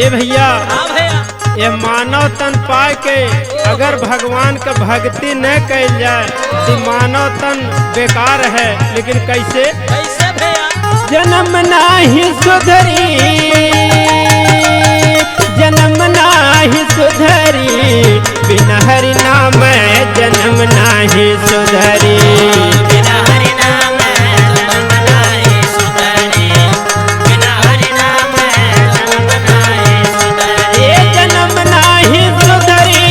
ए भैया हाँ भैया। ये मानव तन पाए के अगर भगवान का भक्ति न कैल जाए तो मानव तन बेकार है। लेकिन कैसे कैसे भैया? जन्म नाही सुधरी, जन्म नाही सुधरी, बिना हरि नाम जन्म नाही सुधरी। बिना हरि नाम जन्म नाही सुधरी, बिना हरि नाम जन्म नाही सुधरी। ये जन्म नाही सुधरी,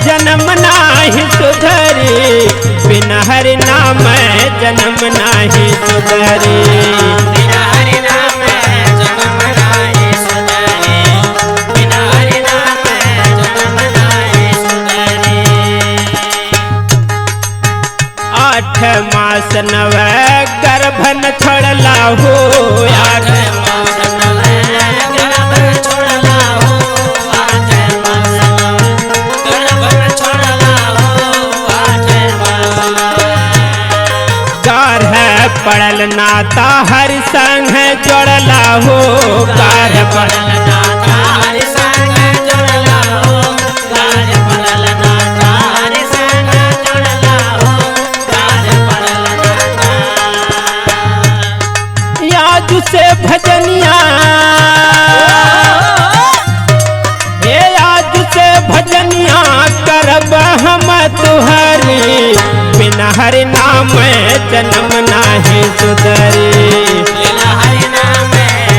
जन्म नाही सुधरी, बिना हरि नाम जन्म नाही सुधरी। बिना हरि नाम जन्म नाही सुधरी, बिना हरि नाम जन्म नाही सुधरी। 8 मास नव गर्भन छोड़ला हो, 8 मास नव गर्भन छोड़ला हो, 8 मास नव गर्भन छोड़ला हो, 8 मास नव। गारह पड़ल नाता हर संग जोड़ला हो, गारह पड़ल नाता हरि संग जोड़ला हो, गार पड़ल नाता हरि संग जोड़ला हो, गार पड़ल नाता। याद से भजनिया, हे याद से भजनिया करब हम तुहरी, बिना हरि नाम जन्म नाही सुधरी। बिना हरि नाम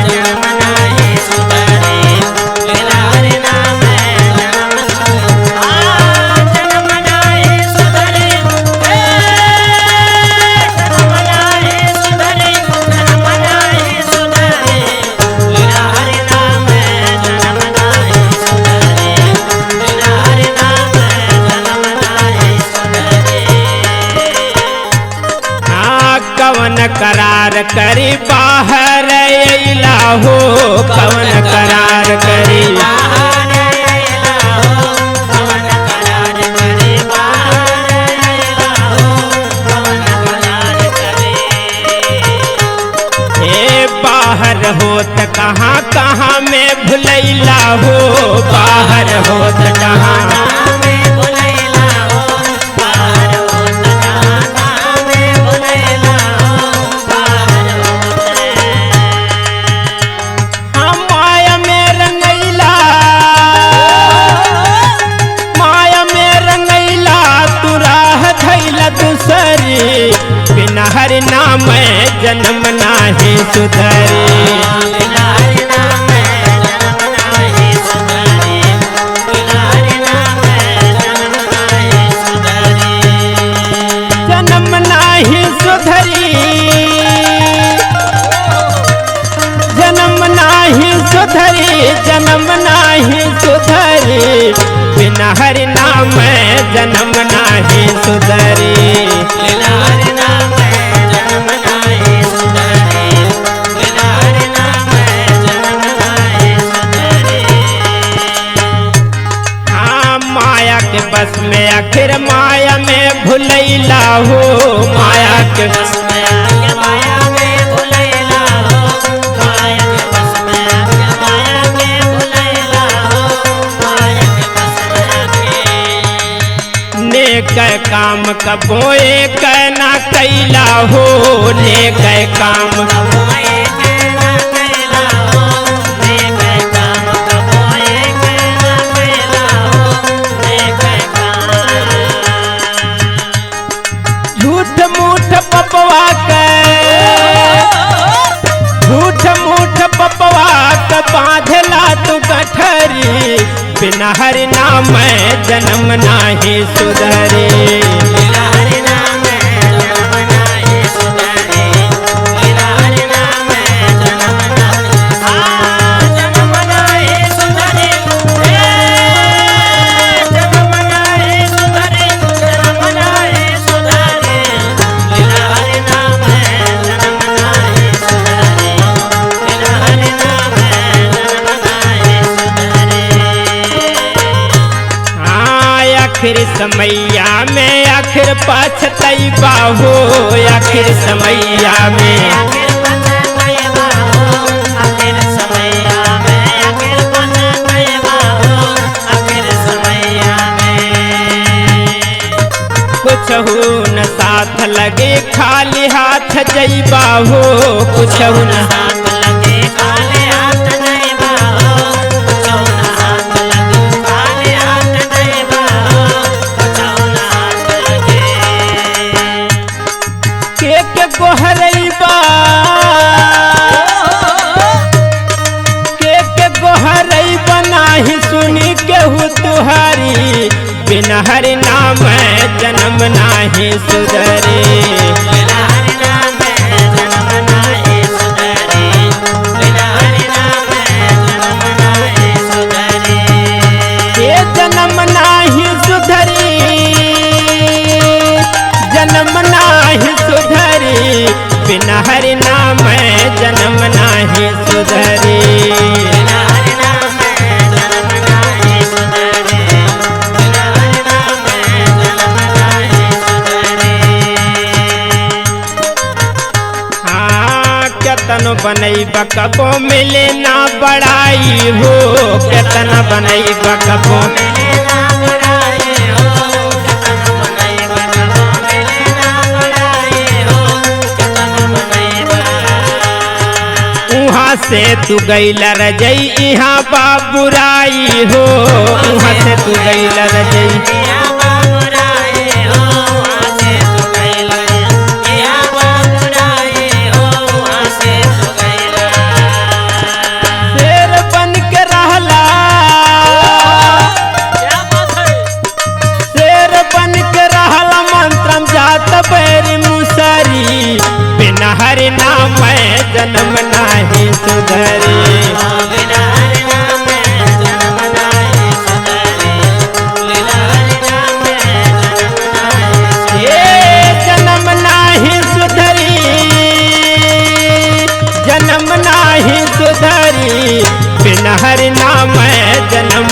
जन्म नाही सुधरी, बिना हरि नाम जन्म नाही सुधरी, जन्म नाही सुधरी, जन्म नाही सुधरी, बिना हरि नाम जन्म नाही सुधरी, बिना हरि नाम जन्म नाही सुधरी। कवन करार करी बाहर अइला हो, कवन करार करी बाहर अइला हो, कवन करार करी बाहर अइला हो, कवन करार करी। हे बाहर होत कहाँ कहाँ में भुलैला हो, बाहर होत कहाँ में भुलैला हो, बाहर होत कहाँ कहाँ में भुलैला हो, बाहर होत। हम माया में रंगैला, माया में रंगैला, तू राह धैला दूसरी, बिना हरि नाम जन्म नाही सुधरी। बिना हरि नाम जन्म नाही सुधरी, बिना हरि नाम जन्म नाही सुधरी। जन्म नाही सुधरी, जन्म नाही सुधरी, जन्म नाही सुधरी, बिना हरि नाम जन्म नाही सुधरी। बिना हरि नाम जन्म नाही सुधरी, बिना हरि नाम जन्म नाही सुधरी। हाँ माया के बस में आखिर माया में भुलैला हो, माया के बस में आके माया में भुलैला हो, माया के बस में आके माया में भुलैला हो, माया के बस में आके। नेक काम कबो एक ना कैला हो, नेक काम कबो एक ना कैला हो, नेक काम कबो एक ना कैला हो, नेक काम। झूठ मूठ पपवा के, झूठ मूठ पपवा के बांधला तू गठरी, बिना हरि नाम जन्म नाही सुधरी। बिना हरि नाम जन्म नाही सुधरी, बिना हरि नाम जन्म नाही जन्म नाही सुधरी, जन्म नाही सुधरी, जन्म नाही सुधरी, बिना हरि नाम जन्म नाही सुधरी, बिना हरि नाम जन्म नाही सुधरी। हाँ आखिर समैया में आखिर पछतैबा हो, आखिर समैया में आखिर पछतैबा हो, आखिर समय जई बाहो कुछ न हाथ लगे काले हाथ नहीं बाहो कुछो न हाथ लगे काले हाथ नहीं बाहो कुछो न हाथ लगे के गोहरई बा के गोहरई बनाही सुनी केहू तुहारी बिना हरि नाम जन्म नाही सुधरी बिना हरि नाम जन्म नाही सुधरी बिना हरि नाम जन्म नाही सुधरी ये जन्म नाही सुधरी जन्म नाही सुधरी बिना हरि नाम जन्म नाही सुधरी बिना हरि नाम जन्म नाही सुधरी बिना हरि नाम जन्म नाही सुधरी हाँ केतन बनई बकबो मिले ना बड़ाई हो केतन बनई बकबो मिले ना बड़ाई हो केतन बनई बकबो मिले ना बड़ाई हो केतन बनई बा उहाँ से तू गईला रजई इहाँ बाबुराई हो उहाँ से तू गईला रजई या बाबुराई हो वहाँ से तू गईला या बाबुराई हो वहाँ से तू गईला शेर बन के रहला क्या बात है शेर बन के रहला मंत्रम जात बैरी मुसरी बिना हरि नाम जन्म नाही सुधरी बिना हरि नाम जन्म नाही सुधरी बिना हरि नाम जन्म नाही ये जन्म नाही सुधरी जन्म नाही सुधरी बिना हरि नाम जन्म